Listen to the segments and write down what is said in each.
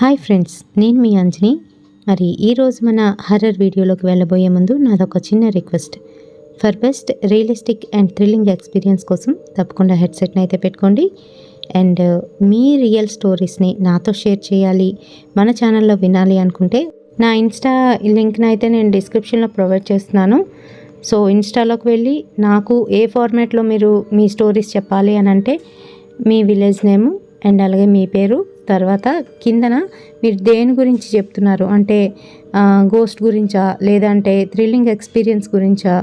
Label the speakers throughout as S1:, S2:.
S1: Hi friends, నేను మీ అంజని. మరి ఈరోజు మన హర్రర్ వీడియోలోకి వెళ్ళబోయే ముందు నాదొక చిన్న request. For best realistic and thrilling experience కోసం తప్పకుండా హెడ్సెట్ని అయితే పెట్టుకోండి. అండ్ మీ రియల్ స్టోరీస్ని నాతో షేర్ చేయాలి, మన ఛానల్లో వినాలి అనుకుంటే నా ఇన్స్టా లింక్ని అయితే నేను డిస్క్రిప్షన్లో ప్రొవైడ్ చేస్తున్నాను. సో ఇన్స్టాలోకి వెళ్ళి నాకు ఏ ఫార్మాట్లో మీరు మీ స్టోరీస్ చెప్పాలి అని అంటే మీ విలేజ్ నేము అండ్ అలాగే మీ పేరు, తర్వాత కిందన మీరు దేని గురించి చెప్తున్నారు అంటే గోస్ట్ గురించా, లేదంటే థ్రిల్లింగ్ ఎక్స్పీరియన్స్ గురించా,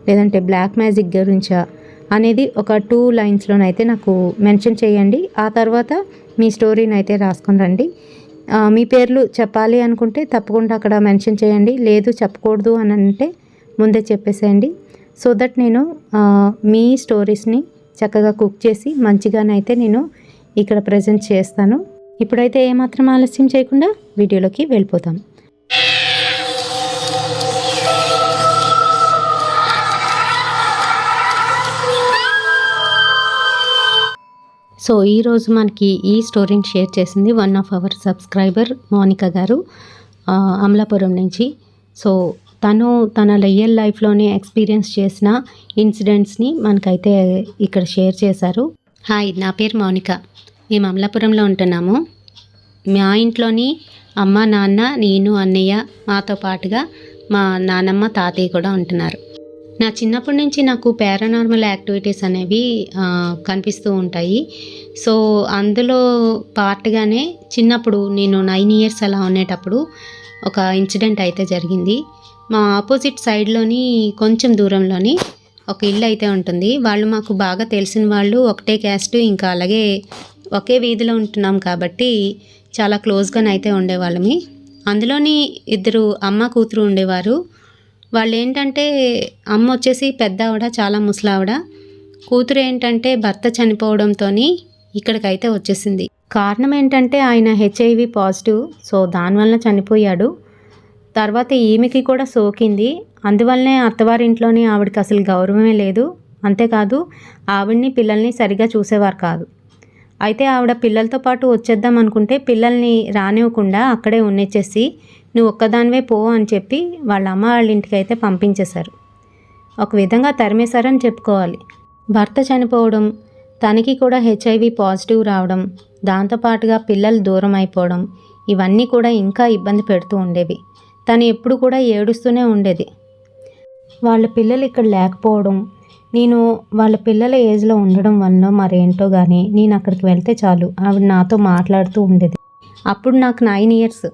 S1: లేదంటే బ్లాక్ మ్యాజిక్ గురించా అనేది ఒక 2 లైన్స్లోనైతే నాకు మెన్షన్ చేయండి. ఆ తర్వాత మీ స్టోరీని అయితే రాసుకొని రండి. మీ పేర్లు చెప్పాలి అనుకుంటే తప్పకుండా అక్కడ మెన్షన్ చేయండి, లేదు చెప్పకూడదు అని అంటే ముందే చెప్పేసేయండి. సో దట్ నేను మీ స్టోరీస్ని చక్కగా కుక్ చేసి మంచిగానైతే నేను ఇక్కడ ప్రజెంట్ చేస్తాను. ఇప్పుడైతే ఏమాత్రం ఆలస్యం చేయకుండా వీడియోలోకి వెళ్ళిపోతాం. సో ఈరోజు మనకి ఈ స్టోరీని షేర్ చేసింది one of our subscriber Mounika గారు, అమలాపురం నుంచి. సో తను తన రియల్ లైఫ్లోనే ఎక్స్పీరియన్స్ చేసిన ఇన్సిడెంట్స్ని మనకైతే ఇక్కడ షేర్ చేశారు. హాయ్, నా పేరు మౌనిక. మేము అమలాపురంలో ఉంటున్నాము. మా ఇంట్లోని అమ్మ, నాన్న, నేను, అన్నయ్య, మాతో పాటుగా మా నానమ్మ, తాతయ్య కూడా ఉంటున్నారు. నా చిన్నప్పటి నుంచి నాకు పారానార్మల్ యాక్టివిటీస్ అనేవి కనిపిస్తూ ఉంటాయి. సో అందులో పార్ట్గానే చిన్నప్పుడు నేను 9 ఇయర్స్ అలా ఉండేటప్పుడు ఒక ఇన్సిడెంట్ అయితే జరిగింది. మా ఆపోజిట్ సైడ్లోని కొంచెం దూరంలోని ఒక ఇల్లు అయితే ఉంటుంది. వాళ్ళు మాకు బాగా తెలిసిన వాళ్ళు, ఒకటే క్యాస్ట్, ఇంకా అలాగే ఒకే వీధిలో ఉంటున్నాం కాబట్టి చాలా క్లోజ్గానైతే ఉండేవాళ్ళమి. అందులోని 2 అమ్మ కూతురు ఉండేవారు. వాళ్ళు ఏంటంటే అమ్మ వచ్చేసి పెద్ద ఆవిడ, చాలా ముసలావిడ. కూతురు ఏంటంటే భర్త చనిపోవడంతో ఇక్కడికైతే వచ్చేసింది. కారణం ఏంటంటే ఆయన HIV పాజిటివ్. సో దానివల్ల చనిపోయాడు. తర్వాత ఈమెకి కూడా సోకింది. అందువల్లనే అత్తవారింట్లోని ఆవిడకి అసలు గౌరవమే లేదు. అంతేకాదు ఆవిడ్ని, పిల్లల్ని సరిగా చూసేవారు కాదు. అయితే ఆవిడ పిల్లలతో పాటు వచ్చేద్దాం అనుకుంటే పిల్లల్ని రానివ్వకుండా అక్కడే ఉన్నిచ్చేసి నువ్వు ఒక్కదానివే పో అని చెప్పి వాళ్ళ అమ్మ వాళ్ళ ఇంటికి అయితే పంపించేశారు. ఒక విధంగా తరిమేశారని చెప్పుకోవాలి. భర్త చనిపోవడం, తనకి కూడా HIV పాజిటివ్ రావడం, దాంతోపాటుగా పిల్లలు దూరం అయిపోవడం, ఇవన్నీ కూడా ఇంకా ఇబ్బంది పెడుతూ ఉండేవి. తను ఎప్పుడు కూడా ఏడుస్తూనే ఉండేది. వాళ్ళ పిల్లలు ఇక్కడ లేకపోవడం, నేను వాళ్ళ పిల్లల ఏజ్లో ఉండడం వల్ల మరేంటో కానీ నేను అక్కడికి వెళ్తే చాలు ఆవిడ నాతో మాట్లాడుతూ ఉండేది. అప్పుడు నాకు 9 ఇయర్స్.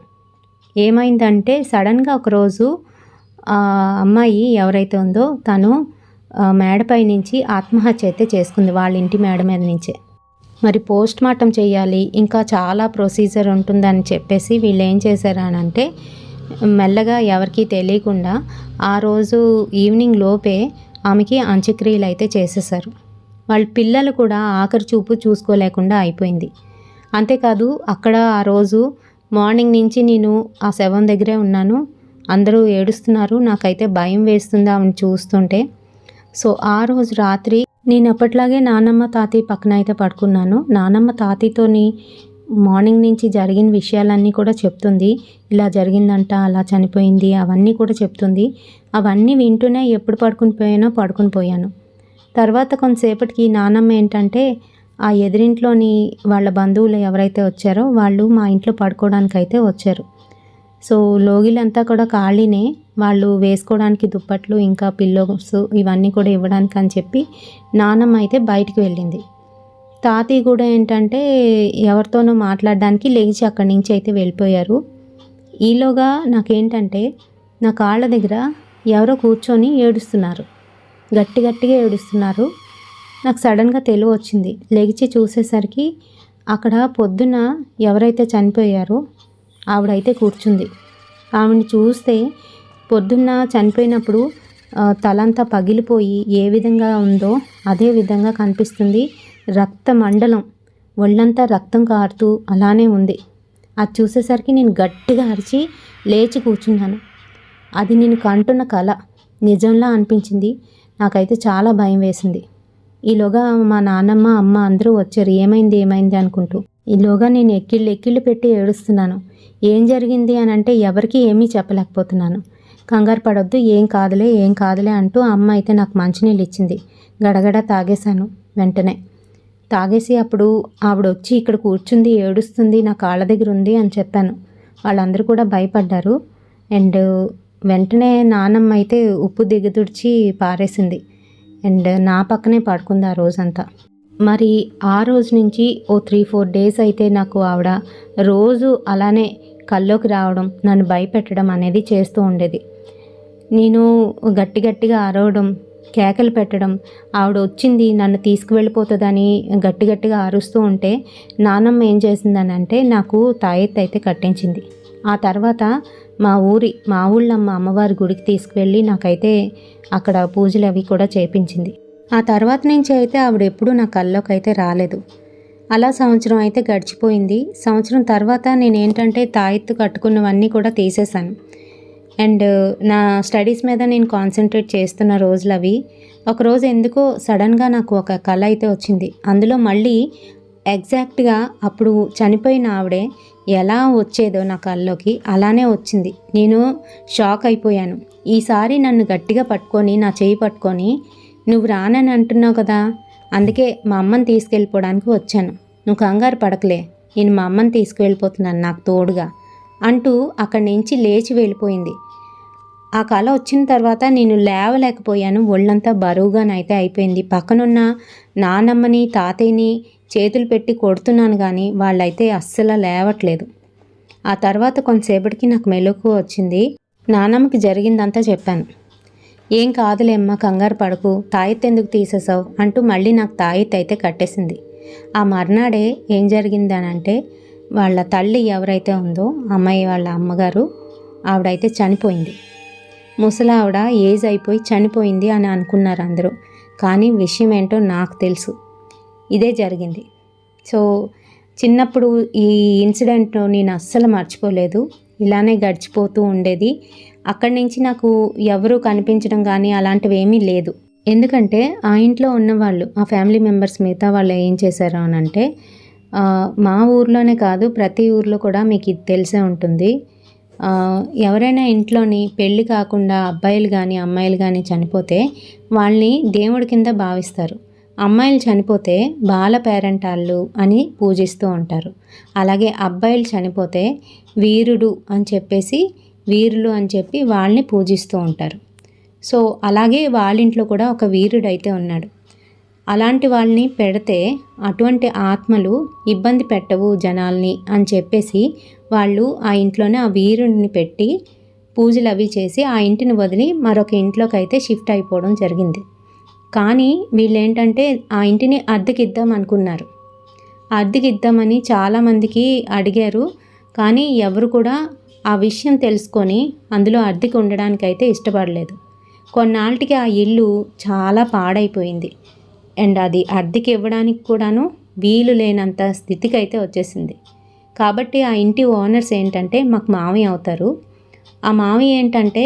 S1: ఏమైందంటే సడన్గా ఒకరోజు అమ్మాయి ఎవరైతే ఉందో తను మేడపై నుంచి ఆత్మహత్య అయితే చేసుకుంది, వాళ్ళ ఇంటి మేడ మీద నుంచే. మరి పోస్ట్ మార్టం చేయాలి, ఇంకా చాలా ప్రొసీజర్ ఉంటుందని చెప్పేసి వీళ్ళు ఏం చేశారు అని అంటే మెల్లగా ఎవరికీ తెలియకుండా ఆ రోజు ఈవినింగ్ లోపే ఆమెకి అంత్యక్రియలు అయితే చేసేసారు. వాళ్ళ పిల్లలు కూడా ఆఖరి చూపు చూసుకోలేకుండా అయిపోయింది. అంతేకాదు అక్కడ ఆ రోజు మార్నింగ్ నుంచి నేను ఆ శవం దగ్గరే ఉన్నాను. అందరూ ఏడుస్తున్నారు. నాకైతే భయం వేస్తుంది ఆమెను చూస్తుంటే. సో ఆ రోజు రాత్రి నేను ఎప్పట్లాగే నానమ్మ, తాతయ్య పక్కన అయితే పడుకున్నాను. నానమ్మ తాతయ్యతోని మార్నింగ్ నుంచి జరిగిన విషయాలన్నీ కూడా చెప్తుంది. ఇలా జరిగిందంట, అలా చనిపోయింది, అవన్నీ కూడా చెప్తుంది. అవన్నీ వింటూనే ఎప్పుడు పడుకుని పోయాను. తర్వాత కొంతసేపటికి నానమ్మ ఏంటంటే ఆ ఎదురింట్లోని వాళ్ళ బంధువులు ఎవరైతే వచ్చారో వాళ్ళు మా ఇంట్లో పడుకోవడానికి అయితే వచ్చారు. సో లోగిలంతా కూడా ఖాళీనే, వాళ్ళు వేసుకోవడానికి దుప్పట్లు, ఇంకా పిల్లోస్ ఇవన్నీ కూడా ఇవ్వడానికి అని చెప్పి నానమ్మ అయితే బయటికి వెళ్ళింది. తాతయ్య కూడా ఏంటంటే ఎవరితోనో మాట్లాడడానికి లేచి అక్కడి నుంచి అయితే వెళ్ళిపోయారు. ఈలోగా నాకేంటంటే నా కాళ్ళ దగ్గర ఎవరో కూర్చొని ఏడుస్తున్నారు, గట్టిగా ఏడుస్తున్నారు. నాకు సడన్గా తెలివి వచ్చింది. లెగిచి చూసేసరికి అక్కడ పొద్దున ఎవరైతే చనిపోయారో ఆవిడైతే కూర్చుంది. ఆవిడని చూస్తే పొద్దున్న చనిపోయినప్పుడు తలంతా పగిలిపోయి ఏ విధంగా ఉందో అదే విధంగా కనిపిస్తుంది. రక్త మండలం, ఒళ్ళంతా రక్తం కారుతూ అలానే ఉంది. అది చూసేసరికి నేను గట్టిగా అరిచి లేచి కూర్చున్నాను. అది నేను కంటున్న కళ నిజంలా అనిపించింది. నాకైతే చాలా భయం వేసింది. ఈలోగా మా నాన్నమ్మ, అమ్మ అందరూ వచ్చారు. ఏమైంది అనుకుంటూ. ఈలోగా నేను ఎక్కిళ్ళు పెట్టి ఏడుస్తున్నాను. ఏం జరిగింది అని అంటే ఎవరికీ ఏమీ చెప్పలేకపోతున్నాను. కంగారు పడొద్దు, ఏం కాదులే అంటూ అమ్మ అయితే నాకు మంచినీళ్ళు ఇచ్చింది. గడగడ తాగేశాను. వెంటనే తాగేసి అప్పుడు ఆవిడ వచ్చి ఇక్కడ కూర్చుంది, ఏడుస్తుంది, నా కాళ్ళ దగ్గర ఉంది అని చెప్పాను. వాళ్ళందరూ కూడా భయపడ్డారు. అండ్ వెంటనే నానమ్మ అయితే ఉప్పు దిగదుడిచి పారేసింది. అండ్ నా పక్కనే పడుకుంది ఆ రోజంతా. మరి ఆ రోజు నుంచి ఓ 3-4 డేస్ అయితే నాకు ఆవిడ రోజు అలానే కల్లోకి రావడం, నన్ను భయపెట్టడం అనేది చేస్తూ ఉండేది. నేను గట్టిగా అరవడం, కేకలు పెట్టడం, ఆవిడ వచ్చింది నన్ను తీసుకువెళ్ళిపోతుందని గట్టిగా అరుస్తూ ఉంటే నానమ్మ ఏం చేసిందని అంటే నాకు తాయెత్తు అయితే కట్టించింది. ఆ తర్వాత మా ఊళ్ళమ్మ అమ్మవారి గుడికి తీసుకువెళ్ళి నాకైతే అక్కడ పూజలు అవి కూడా చేయించింది. ఆ తర్వాత నుంచి అయితే ఆవిడ ఎప్పుడూ నా కల్లోకి అయితే రాలేదు. అలా సంవత్సరం అయితే గడిచిపోయింది. సంవత్సరం తర్వాత నేనేంటంటే తాయెత్తు కట్టుకున్నవన్నీ కూడా తీసేశాను. అండ్ నా స్టడీస్ మీద నేను కాన్సన్ట్రేట్ చేస్తున్న రోజులు అవి. ఒకరోజు ఎందుకో సడన్గా నాకు ఒక కల అయితే వచ్చింది. అందులో మళ్ళీ ఎగ్జాక్ట్గా అప్పుడు చనిపోయిన ఆవిడే ఎలా వచ్చేదో నా కల్లోకి అలానే వచ్చింది. నేను షాక్ అయిపోయాను. ఈసారి నన్ను గట్టిగా పట్టుకొని, నా చేయి పట్టుకొని, నువ్వు రానని అంటున్నావు కదా, అందుకే మా అమ్మని తీసుకెళ్ళిపోవడానికి వచ్చాను, నువ్వు కంగారు పడకలే, నేను మా అమ్మని తీసుకువెళ్ళిపోతున్నాను నాకు తోడుగా అంటూ అక్కడి నుంచి లేచి వెళ్ళిపోయింది. ఆ కళ వచ్చిన తర్వాత నేను లేవలేకపోయాను. ఒళ్ళంతా బరువుగానైతే అయిపోయింది. పక్కనున్న నానమ్మని తాతయ్యని చేతులు పెట్టి కొడుతున్నాను కానీ వాళ్ళైతే అస్సలు లేవట్లేదు. ఆ తర్వాత కొంతసేపటికి నాకు మెలకువ వచ్చింది. నానమ్మకి జరిగిందంతా చెప్పాను. ఏం కాదులే అమ్మ, కంగారు పడకు, తాయెత్తు ఎందుకు తీసేసావు అంటూ మళ్ళీ నాకు తాయెత్తు అయితే కట్టేసింది. ఆ మర్నాడే ఏం జరిగిందనంటే వాళ్ళ తల్లి ఎవరైతే ఉందో అమ్మాయి వాళ్ళ అమ్మగారు ఆవిడైతే చనిపోయింది. ముసలావిడ ఏజ్ అయిపోయి చనిపోయింది అని అనుకున్నారు అందరూ. కానీ విషయం ఏంటో నాకు తెలుసు, ఇదే జరిగింది. సో చిన్నప్పుడు ఈ ఇన్సిడెంట్ నేను అస్సలు మర్చిపోలేదు. ఇలానే గడిచిపోతూ ఉండేది. అక్కడి నుంచి నాకు ఎవరూ కనిపించడం కానీ అలాంటివి ఏమీ లేదు. ఎందుకంటే ఆ ఇంట్లో ఉన్నవాళ్ళు, ఆ ఫ్యామిలీ మెంబర్స్ మిగతా వాళ్ళు ఏం చేశారు అని అంటే, మా ఊర్లోనే కాదు ప్రతి ఊర్లో కూడా మీకు ఇది తెలిసే ఉంటుంది. ఎవరైనా ఇంట్లోని పెళ్ళి కాకుండా అబ్బాయిలు కానీ అమ్మాయిలు కానీ చనిపోతే వాళ్ళని దేవుడి కింద భావిస్తారు. అమ్మాయిలు చనిపోతే బాల పేరెంటాళ్ళు అని పూజిస్తూ ఉంటారు. అలాగే అబ్బాయిలు చనిపోతే వీరుడు అని చెప్పేసి, వీరులు అని చెప్పి వాళ్ళని పూజిస్తూ ఉంటారు. సో అలాగే వాళ్ళింట్లో కూడా ఒక వీరుడు అయితే ఉన్నాడు. అలాంటి వాళ్ళని పెడితే అటువంటి ఆత్మలు ఇబ్బంది పెట్టవు జనాల్ని అని చెప్పేసి వాళ్ళు ఆ ఇంట్లోనే ఆ వీరుడిని పెట్టి పూజలు అవి చేసి ఆ ఇంటిని వదిలి మరొక ఇంట్లోకి అయితే షిఫ్ట్ అయిపోవడం జరిగింది. కానీ వీళ్ళేంటంటే ఆ ఇంటిని అద్దెకిద్దాం అనుకున్నారు. అద్దెకిద్దామని చాలామందికి అడిగారు. కానీ ఎవరు కూడా ఆ విషయం తెలుసుకొని అందులో అద్దెకి ఉండడానికైతే ఇష్టపడలేదు. కొన్నాళ్ళకి ఆ ఇల్లు చాలా పాడైపోయింది. అండ్ అది అద్దెకి ఇవ్వడానికి కూడాను వీలు లేనంత స్థితికి అయితే వచ్చేసింది. కాబట్టి ఆ ఇంటి ఓనర్స్ ఏంటంటే మాకు మావయ్య అవుతారు. ఆ మావయ్య ఏంటంటే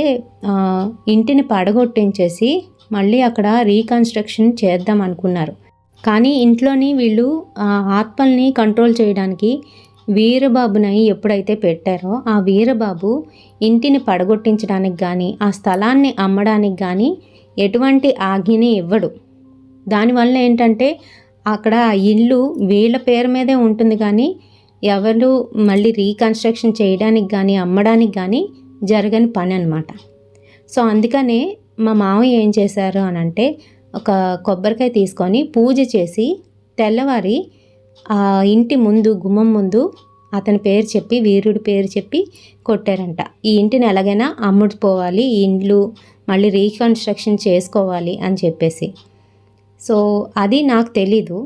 S1: ఇంటిని పడగొట్టించేసి మళ్ళీ అక్కడ రీకన్స్ట్రక్షన్ చేద్దాం అనుకున్నారు. కానీ ఇంట్లోని వీళ్ళు ఆత్మల్ని కంట్రోల్ చేయడానికి వీరబాబుని ఎప్పుడైతే పెట్టారో ఆ వీరబాబు ఇంటిని పడగొట్టించడానికి కానీ ఆ స్థలాన్ని అమ్మడానికి కానీ ఎటువంటి ఆజ్ఞని ఇవ్వడు. దానివల్ల ఏంటంటే అక్కడ ఆ ఇల్లు వీళ్ళ పేరు మీదే ఉంటుంది కానీ ఎవరు మళ్ళీ రీకన్స్ట్రక్షన్ చేయడానికి కానీ అమ్మడానికి కానీ జరగని పని అన్నమాట. సో అందుకనే మా మామయ్య ఏం చేశారు అని అంటే ఒక కొబ్బరికాయ తీసుకొని పూజ చేసి తెల్లవారి ఆ ఇంటి ముందు గుమ్మం ముందు అతని పేరు చెప్పి, వీరుడి పేరు చెప్పి కొట్టారంట. ఈ ఇంటిని ఎలాగైనా అమ్ముడుపోవాలి, ఈ ఇండ్లు మళ్ళీ రీకన్స్ట్రక్షన్ చేసుకోవాలి అని చెప్పేసి. సో అది నాకు తెలీదు.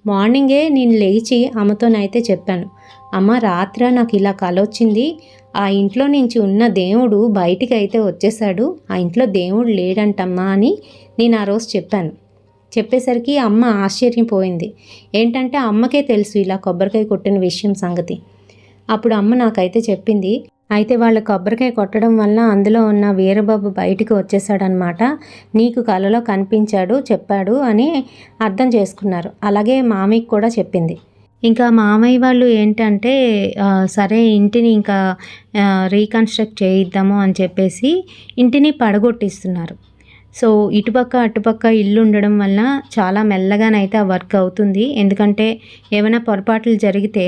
S1: మార్నింగే నేను లేచి అమ్మతోనైతే చెప్పాను, అమ్మ రాత్ర నాకు ఇలా కల వచ్చింది, ఆ ఇంట్లో నుంచి ఉన్న దేవుడు బయటికి అయితే వచ్చేసాడు, ఆ ఇంట్లో దేవుడు లేడంటమ్మా అని నేను ఆ రోజు చెప్పాను. చెప్పేసరికి అమ్మ ఆశ్చర్యపోయింది. ఏంటంటే అమ్మకే తెలుసు ఇలా కొబ్బరికాయ కొట్టిన విషయం సంగతి. అప్పుడు అమ్మ నాకైతే చెప్పింది, అయితే వాళ్ళ కొబ్బరికాయ కొట్టడం వల్ల అందులో ఉన్న వీరబాబు బయటికి వచ్చేసాడనమాట, నీకు కలలో కనిపించాడు చెప్పాడు అని అర్థం చేసుకున్నారు. అలాగే మామయ్యకి కూడా చెప్పింది. ఇంకా మామయ్య వాళ్ళు ఏంటంటే సరే ఇంటిని ఇంకా రీకన్స్ట్రక్ట్ చేయిద్దాము అని చెప్పేసి ఇంటిని పడగొట్టిస్తున్నారు. సో ఇటుపక్క అటుపక్క ఇల్లు ఉండడం వల్ల చాలా మెల్లగానైతే ఆ వర్క్ అవుతుంది. ఎందుకంటే ఏమైనా పొరపాట్లు జరిగితే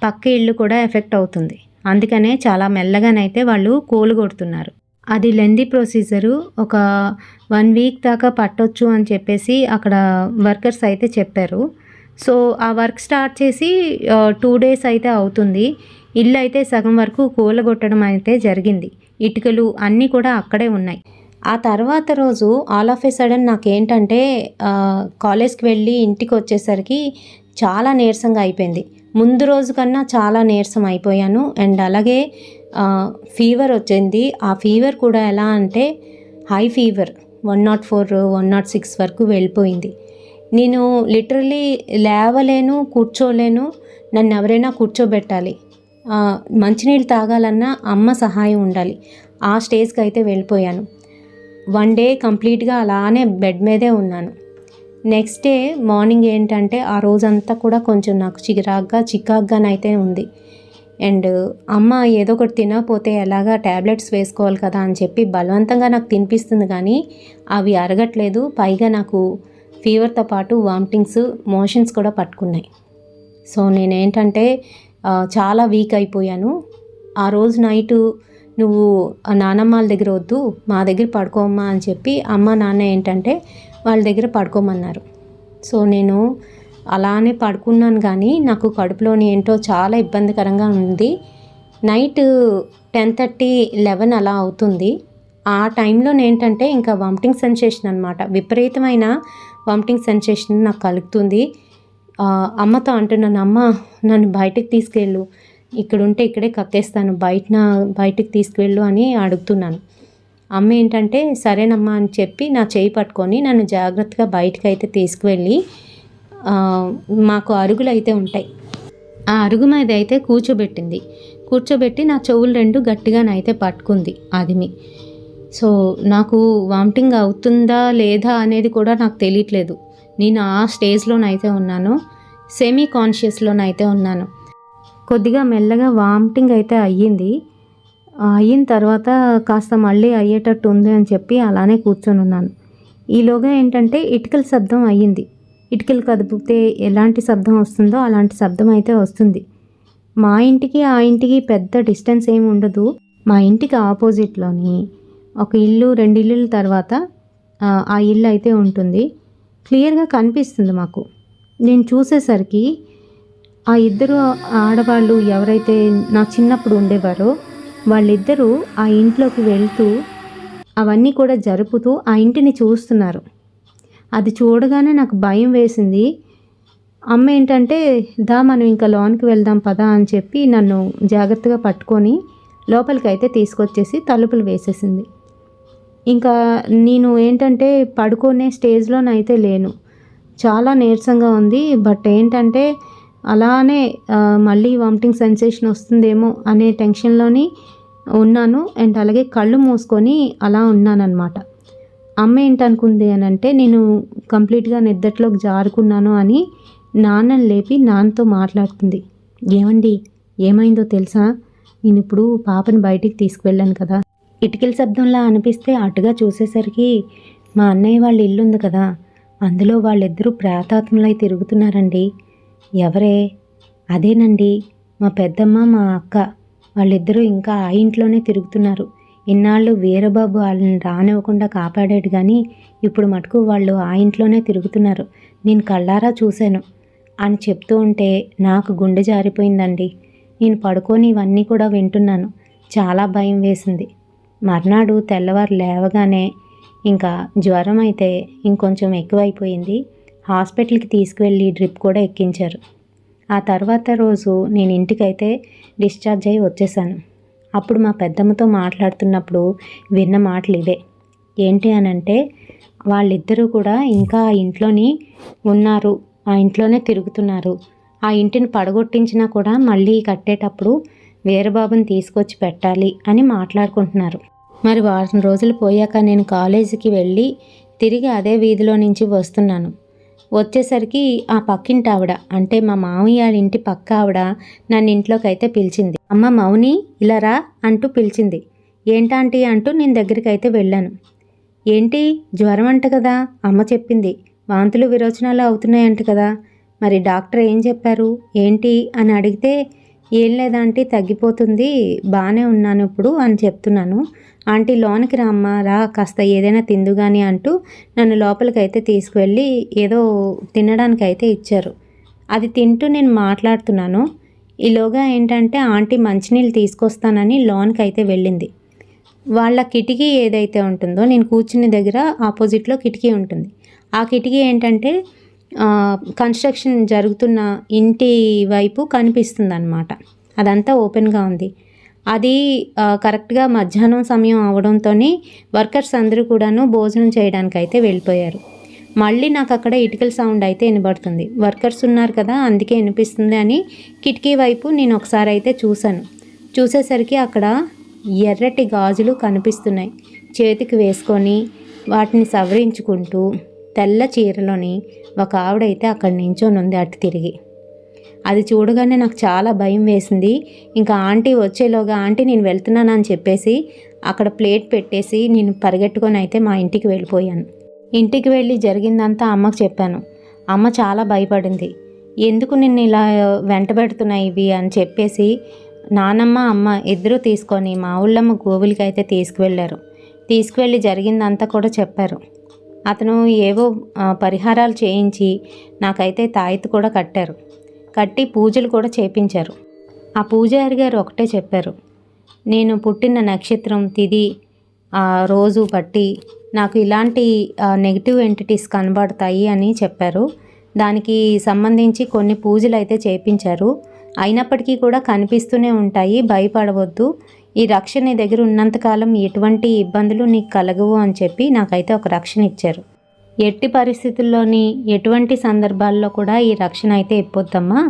S1: పక్క ఇల్లు కూడా ఎఫెక్ట్ అవుతుంది. అందుకనే చాలా మెల్లగానైతే వాళ్ళు కూలగొడుతున్నారు. అది లెంతీ ప్రొసీజరు. ఒక 1 వీక్ దాకా పట్టొచ్చు అని చెప్పేసి అక్కడ వర్కర్స్ అయితే చెప్పారు. సో ఆ వర్క్ స్టార్ట్ చేసి 2 డేస్ అయితే అవుతుంది. ఇల్లు అయితే సగం వరకు కూలగొట్టడం అయితే జరిగింది. ఇటుకలు అన్నీ కూడా అక్కడే ఉన్నాయి. ఆ తర్వాత రోజు ఆల్ ఆఫ్ ఏ సడన్ నాకేంటంటే కాలేజ్కి వెళ్ళి ఇంటికి వచ్చేసరికి చాలా నీరసంగా అయిపోయింది. ముందు రోజు కన్నా చాలా నీరసం అయిపోయాను. అండ్ అలాగే ఫీవర్ వచ్చింది. ఆ ఫీవర్ కూడా ఎలా అంటే హై ఫీవర్ 104, 106 వరకు వెళ్ళిపోయింది. నేను లిటరలీ లేవలేను, కూర్చోలేను. నన్ను ఎవరైనా కూర్చోబెట్టాలి. మంచినీళ్ళు తాగాలన్నా అమ్మ సహాయం ఉండాలి. ఆ స్టేజ్కి అయితే వెళ్ళిపోయాను. 1 డే కంప్లీట్గా అలానే బెడ్ మీదే ఉన్నాను. నెక్స్ట్ డే మార్నింగ్ ఏంటంటే ఆ రోజంతా కూడా కొంచెం నాకు చికాగ్గానైతే ఉంది. అండ్ అమ్మ ఏదో ఒకటి తినకపోతే ఎలాగా ట్యాబ్లెట్స్ వేసుకోవాలి కదా అని చెప్పి బలవంతంగా నాకు తినిపిస్తుంది, కానీ అవి అరగట్లేదు. పైగా నాకు ఫీవర్తో పాటు వామిటింగ్స్, మోషన్స్ కూడా పట్టుకున్నాయి. సో నేనేంటంటే చాలా వీక్ అయిపోయాను. ఆ రోజు నైటు నువ్వు నానమ్మ వాళ్ళ దగ్గర వద్దు, మా దగ్గర పడుకోమ్మా అని చెప్పి అమ్మ నాన్న ఏంటంటే వాళ్ళ దగ్గర పడుకోమన్నారు. సో నేను అలానే పడుకున్నాను, కానీ నాకు కడుపులోని ఏంటో చాలా ఇబ్బందికరంగా ఉంది. నైట్ 10:30, 11 అలా అవుతుంది. ఆ టైంలో ఏంటంటే ఇంకా వామిటింగ్ సెన్సేషన్ అనమాట. విపరీతమైన వామిటింగ్ సెన్సేషన్ నాకు కలుగుతుంది. అమ్మతో అంటున్నాను, అమ్మ నన్ను బయటికి తీసుకెళ్ళు, ఇక్కడ ఉంటే ఇక్కడే కక్కేస్తాను, బయటికి తీసుకువెళ్ళు అని అడుగుతున్నాను. అమ్మ ఏంటంటే సరేనమ్మా అని చెప్పి నా చేయి పట్టుకొని నన్ను జాగ్రత్తగా బయటకు అయితే తీసుకువెళ్ళి మాకు అరుగులు అయితే ఉంటాయి, ఆ అరుగు మీద అయితే కూర్చోబెట్టి నా చెవులు 2 గట్టిగానైతే పట్టుకుంది ఆదిమి. సో నాకు వామిటింగ్ అవుతుందా లేదా అనేది కూడా నాకు తెలియట్లేదు. నేను ఆ స్టేజ్లోనైతే ఉన్నాను, సెమీ కాన్షియస్లోనైతే ఉన్నాను. కొద్దిగా మెల్లగా వామిటింగ్ అయితే అయిన తర్వాత కాస్త మళ్ళీ అయ్యేటట్టు ఉంది అని చెప్పి అలానే కూర్చొని ఉన్నాను. ఈలోగా ఏంటంటే ఇటుకల శబ్దం అయ్యింది. ఇటుకలు కదిపితే ఎలాంటి శబ్దం వస్తుందో అలాంటి శబ్దం అయితే వస్తుంది. మా ఇంటికి ఆ ఇంటికి పెద్ద డిస్టెన్స్ ఏమి ఉండదు. మా ఇంటికి ఆపోజిట్లోని ఒక ఇల్లు, 2 ఇల్లుల తర్వాత ఆ ఇల్లు అయితే ఉంటుంది. క్లియర్గా కనిపిస్తుంది మాకు. నేను చూసేసరికి ఆ ఇద్దరు ఆడవాళ్ళు ఎవరైతే నా చిన్నప్పుడు ఉండేవారో వాళ్ళిద్దరూ ఆ ఇంట్లోకి వెళ్తూ అవన్నీ కూడా జరుపుతూ ఆ ఇంటిని చూస్తున్నారు. అది చూడగానే నాకు భయం వేసింది. అమ్మ ఏంటంటే మనం ఇంకా లోనికి వెళ్దాం పదా అని చెప్పి నన్ను జాగ్రత్తగా పట్టుకొని లోపలికి అయితే తీసుకొచ్చేసి తలుపులు వేసేసింది. ఇంకా నేను ఏంటంటే పడుకునే స్టేజ్లోనైతే లేను, చాలా నీరసంగా ఉంది. బట్ ఏంటంటే అలానే మళ్ళీ వామిటింగ్ సెన్సేషన్ వస్తుందేమో అనే టెన్షన్లోని ఉన్నాను. అండ్ అలాగే కళ్ళు మూసుకొని అలా ఉన్నానన్నమాట. అమ్మ ఏంటనుకుంది అని అంటే నేను కంప్లీట్గా నిద్రలోకి జారుకున్నాను అని నాన్నని లేపి నాన్నతో మాట్లాడుతుంది. ఏమండి ఏమైందో తెలుసా, నేను ఇప్పుడు పాపని బయటికి తీసుకువెళ్ళాను కదా, ఇటుకల శబ్దంలా అనిపిస్తే అటుగా చూసేసరికి మా అన్నయ్య వాళ్ళ ఇల్లు ఉంది కదా, అందులో వాళ్ళిద్దరూ ప్రేతాత్మలై తిరుగుతున్నారండి. ఎవరే? అదేనండి మా పెద్దమ్మ, మా అక్క, వాళ్ళిద్దరూ ఇంకా ఆ ఇంట్లోనే తిరుగుతున్నారు. ఇన్నాళ్ళు వీరబాబు వాళ్ళని రానివ్వకుండా కాపాడాడు, కానీ ఇప్పుడు మటుకు వాళ్ళు ఆ ఇంట్లోనే తిరుగుతున్నారు, నేను కళ్ళారా చూశాను అని చెప్తూ ఉంటే నాకు గుండె జారిపోయిందండి. నేను పడుకొని ఇవన్నీ కూడా వింటున్నాను. చాలా భయం వేసింది. మర్నాడు తెల్లవారు లేవగానే ఇంకా జ్వరం అయితే ఇంకొంచెం ఎక్కువైపోయింది. హాస్పిటల్కి తీసుకువెళ్ళి డ్రిప్ కూడా ఎక్కించారు. ఆ తర్వాత రోజు నేను ఇంటికైతే డిశ్చార్జ్ అయ్యి వచ్చేసాను. అప్పుడు మా పెద్దమ్మతో మాట్లాడుతున్నప్పుడు విన్న మాటలు ఇవే. ఏంటి అనంటే వాళ్ళిద్దరూ కూడా ఇంకా ఆ ఇంట్లోని ఉన్నారు, ఆ ఇంట్లోనే తిరుగుతున్నారు. ఆ ఇంటిని పడగొట్టించినా కూడా మళ్ళీ కట్టేటప్పుడు వీరబాబుని తీసుకొచ్చి పెట్టాలి అని మాట్లాడుకుంటున్నారు. మరి వారం రోజులు పోయాక నేను కాలేజీకి వెళ్ళి తిరిగి అదే వీధిలో నుంచి వస్తున్నాను. వచ్చేసరికి ఆ పక్కింటి ఆవిడ, అంటే మా మామయ్య వాళ్ళ ఇంటి పక్క ఆవిడ నన్ను ఇంట్లోకి అయితే పిలిచింది. అమ్మ మౌని ఇలా రా అంటూ పిలిచింది. ఏంటాంటీ అంటూ నేను దగ్గరికి అయితే వెళ్ళాను. ఏంటి జ్వరం అంట కదా, అమ్మ చెప్పింది. వాంతులు విరోచనాలు అవుతున్నాయంట కదా, మరి డాక్టర్ ఏం చెప్పారు ఏంటి అని అడిగితే, ఏం లేదాంటీ తగ్గిపోతుంది, బాగానే ఉన్నాను ఇప్పుడు అని చెప్తున్నాను. ఆంటీ లోనికి రామ్మా, రా కాస్త ఏదైనా తిందు కానీ అంటూ నన్ను లోపలికైతే తీసుకువెళ్ళి ఏదో తినడానికి అయితే ఇచ్చారు. అది తింటూ నేను మాట్లాడుతున్నాను. ఈలోగా ఏంటంటే ఆంటీ మంచినీళ్ళు తీసుకొస్తానని లోనికి అయితే వెళ్ళింది. వాళ్ళ కిటికీ ఏదైతే ఉంటుందో, నేను కూర్చునే దగ్గర ఆపోజిట్లో కిటికీ ఉంటుంది. ఆ కిటికీ ఏంటంటే కన్స్ట్రక్షన్ జరుగుతున్న ఇంటి వైపు కనిపిస్తుంది అన్నమాట. అదంతా ఓపెన్గా ఉంది. అది కరెక్ట్గా మధ్యాహ్నం సమయం అవడంతో వర్కర్స్ అందరూ కూడాను భోజనం చేయడానికి అయితే వెళ్ళిపోయారు. మళ్ళీ నాకు అక్కడ ఇటుకల సౌండ్ అయితే వినబడుతుంది. వర్కర్స్ ఉన్నారు కదా అందుకే వినిపిస్తుంది అని కిటికీ వైపు నేను ఒకసారి అయితే చూశాను. చూసేసరికి అక్కడ ఎర్రటి గాజులు కనిపిస్తున్నాయి. చేతికి వేసుకొని వాటిని సవరించుకుంటూ తెల్ల చీరలోని ఒక ఆవిడైతే అక్కడ నించొని ఉంది అటు తిరిగి. అది చూడగానే నాకు చాలా భయం వేసింది. ఇంకా ఆంటీ వచ్చేలోగా, ఆంటీ నేను వెళ్తున్నానని చెప్పేసి అక్కడ ప్లేట్ పెట్టేసి నేను పరిగెట్టుకొని అయితే మా ఇంటికి వెళ్ళిపోయాను. ఇంటికి వెళ్ళి జరిగిందంతా అమ్మకు చెప్పాను. అమ్మ చాలా భయపడింది. ఎందుకు నిన్ను ఇలా వెంటబెడుతున్నాయి ఇవి అని చెప్పేసి నానమ్మ అమ్మ ఇద్దరూ తీసుకొని మా ఊళ్ళమ్మ గోవులకి అయితే తీసుకువెళ్ళారు. తీసుకువెళ్ళి జరిగిందంతా కూడా చెప్పారు. అతను ఏవో పరిహారాలు చేయించి నాకైతే తాయెత్తు కూడా కట్టారు. కట్టి పూజలు కూడా చేయించారు. ఆ పూజారి గారు ఒకటే చెప్పారు, నేను పుట్టిన నక్షత్రం తిథి రోజు బట్టి నాకు ఇలాంటి నెగిటివ్ ఎంటిటీస్ కనబడతాయి అని చెప్పారు. దానికి సంబంధించి కొన్ని పూజలు అయితే చేయించారు. అయినప్పటికీ కూడా కనిపిస్తూనే ఉంటాయి, భయపడవద్దు, ఈ రక్షణ నీ దగ్గర ఉన్నంతకాలం ఎటువంటి ఇబ్బందులు నీకు కలగవు అని చెప్పి నాకైతే ఒక రక్షణ ఇచ్చారు. ఎట్టి పరిస్థితుల్లోని ఎటువంటి సందర్భాల్లో కూడా ఈ రక్షణ అయితే ఇప్పొద్దమ్మా.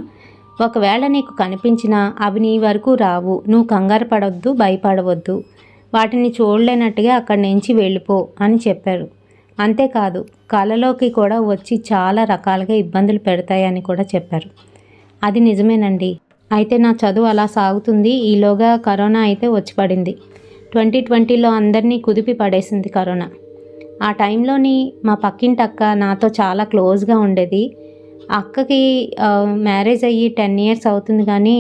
S1: ఒకవేళ నీకు కనిపించినా అవి నీ వరకు రావు, నువ్వు కంగారు పడవద్దు, భయపడవద్దు, వాటిని చూడలేనట్టుగా అక్కడి నుంచి వెళ్ళిపో అని చెప్పారు. అంతేకాదు కళలోకి కూడా వచ్చి చాలా రకాలుగా ఇబ్బందులు పెడతాయని కూడా చెప్పారు. అది నిజమేనండి. అయితే నా చదువు అలా సాగుతుంది. ఈలోగా కరోనా అయితే వచ్చి పడింది. 2020లో అందరినీ కుదిపి పడేసింది కరోనా. ఆ టైంలోని మా పక్కింటి అక్క నాతో చాలా క్లోజ్గా ఉండేది. అక్కకి మ్యారేజ్ అయ్యి 10 years అవుతుంది కానీ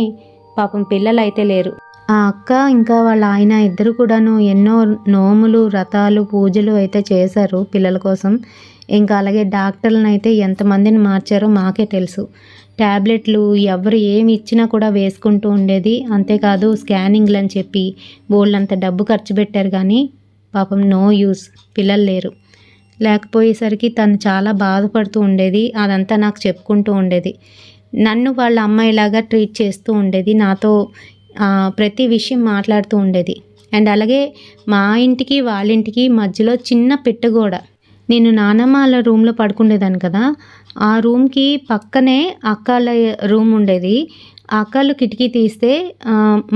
S1: పాపం పిల్లలు అయితే లేరు. ఆ అక్క ఇంకా వాళ్ళ ఆయన ఇద్దరు కూడాను ఎన్నో నోములు, వ్రతాలు, పూజలు అయితే చేశారు పిల్లల కోసం. ఇంకా అలాగే డాక్టర్లను అయితే ఎంతమందిని మార్చారో మాకే తెలుసు. ట్యాబ్లెట్లు ఎవరు ఏమి ఇచ్చినా కూడా వేసుకుంటూ ఉండేది. అంతేకాదు స్కానింగ్లు అని చెప్పి బోల్డంత డబ్బు ఖర్చు పెట్టారు కానీ పాపం నో యూస్, పిల్లలు లేరు. లేకపోయేసరికి తను చాలా బాధపడుతూ ఉండేది. అదంతా నాకు చెప్పుకుంటూ ఉండేది. నన్ను వాళ్ళ అమ్మాయిలాగా ట్రీట్ చేస్తూ ఉండేది. నాతో ప్రతి విషయం మాట్లాడుతూ ఉండేది. అండ్ అలాగే మా ఇంటికి వాళ్ళ ఇంటికి మధ్యలో చిన్న పిట్టగోడ. నేను నానమ్మ వాళ్ళ రూమ్లో పడుకునేదాన్ని కదా, ఆ రూమ్కి పక్కనే అక్కల రూమ్ ఉండేది. ఆ అక్కలు కిటికీ తీస్తే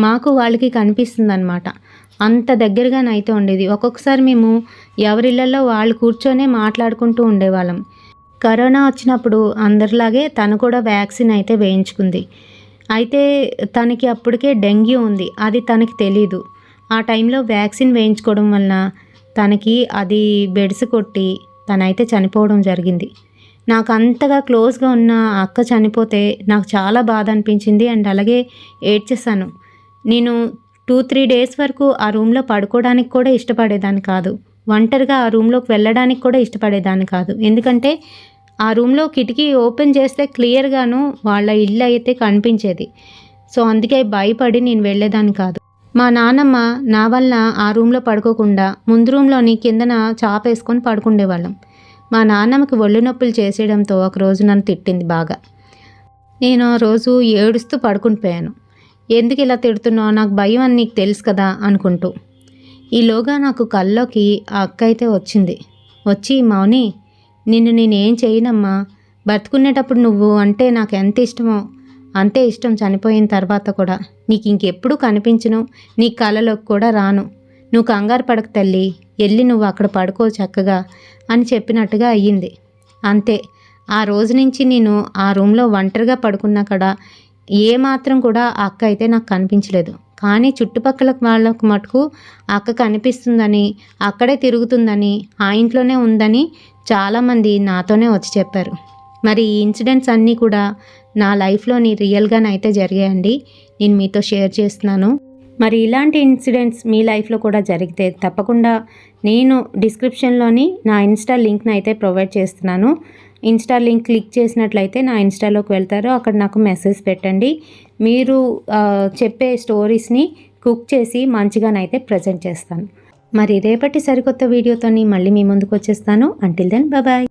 S1: మాకు వాళ్ళకి కనిపిస్తుంది అనమాట. అంత దగ్గరగానైతే ఉండేది. ఒక్కొక్కసారి మేము ఎవరిళ్ళల్లో వాళ్ళు కూర్చొనే మాట్లాడుకుంటూ ఉండేవాళ్ళం. కరోనా వచ్చినప్పుడు అందరిలాగే తను కూడా వ్యాక్సిన్ అయితే వేయించుకుంది. అయితే తనకి అప్పటికే డెంగ్యూ ఉంది, అది తనకి తెలీదు. ఆ టైంలో వ్యాక్సిన్ వేయించుకోవడం వలన తనకి అది బెడిసి కొట్టి తనైతే చనిపోవడం జరిగింది. నాకు అంతగా క్లోజ్గా ఉన్న అక్క చనిపోతే నాకు చాలా బాధ అనిపించింది. అండ్ అలాగే ఏడ్చేసాను. నేను 2-3 days వరకు ఆ రూమ్లో పడుకోవడానికి కూడా ఇష్టపడేదాన్ని కాదు. ఒంటరిగా ఆ రూమ్లోకి వెళ్ళడానికి కూడా ఇష్టపడేదాన్ని కాదు. ఎందుకంటే ఆ రూమ్లో కిటికీ ఓపెన్ చేస్తే క్లియర్గాను వాళ్ళ ఇల్లు అయితే కనిపించేది. సో అందుకే భయపడి నేను వెళ్ళేదాన్ని కాదు. మా నాన్నమ్మ నా వల్ల ఆ రూమ్లో పడుకోకుండా ముందు రూమ్లోని కిందన చాపేసుకొని పడుకుండేవాళ్ళం. మా నాన్నమ్మకి ఒళ్ళు నొప్పులు చేసేయడంతో ఒకరోజు నన్ను తిట్టింది బాగా. నేను ఆ రోజు ఏడుస్తూ పడుకుని పోయాను. ఎందుకు ఇలా తిడుతున్నావు, నాకు భయం అని నీకు తెలుసు కదా అనుకుంటూ. ఈలోగా నాకు కల్లోకి ఆ అక్క అయితే వచ్చింది. వచ్చి, మౌని నిన్ను నేనేం చేయనమ్మా, బతుకునేటప్పుడు నువ్వు అంటే నాకు ఎంత ఇష్టమో అంతే ఇష్టం చనిపోయిన తర్వాత కూడా. నీకు ఇంకెప్పుడు కనిపించను, నీ కళలోకి కూడా రాను, నువ్వు కంగారు పడక తల్లి, వెళ్ళి నువ్వు అక్కడ పడుకో చక్కగా అని చెప్పినట్టుగా అయ్యింది. అంతే, ఆ రోజు నుంచి నేను ఆ రూమ్లో ఒంటరిగా పడుకున్నా కూడా ఏమాత్రం కూడా ఆ అక్క అయితే నాకు కనిపించలేదు. కానీ చుట్టుపక్కల వాళ్ళకు మటుకు ఆ అక్క కనిపిస్తుందని, అక్కడే తిరుగుతుందని, ఆ ఇంట్లోనే ఉందని చాలామంది నాతోనే వచ్చి చెప్పారు. మరి ఈ ఇన్సిడెంట్స్ అన్నీ కూడా నా లైఫ్లోని రియల్గానైతే జరిగాయండి. నేను మీతో షేర్ చేస్తున్నాను. మరి ఇలాంటి ఇన్సిడెంట్స్ మీ లైఫ్లో కూడా జరిగితే తప్పకుండా నేను డిస్క్రిప్షన్లోని నా ఇన్స్టా లింక్ని అయితే ప్రొవైడ్ చేస్తున్నాను. ఇన్స్టా లింక్ క్లిక్ చేసినట్లయితే నా ఇన్స్టాలోకి వెళ్తారు. అక్కడ నాకు మెసేజ్ పెట్టండి. మీరు చెప్పే స్టోరీస్ని కుక్ చేసి మంచిగానైతే ప్రజెంట్ చేస్తాను. మరి రేపటి సరికొత్త వీడియోతోని మళ్ళీ మీ ముందుకు వచ్చేస్తాను. Until then bye.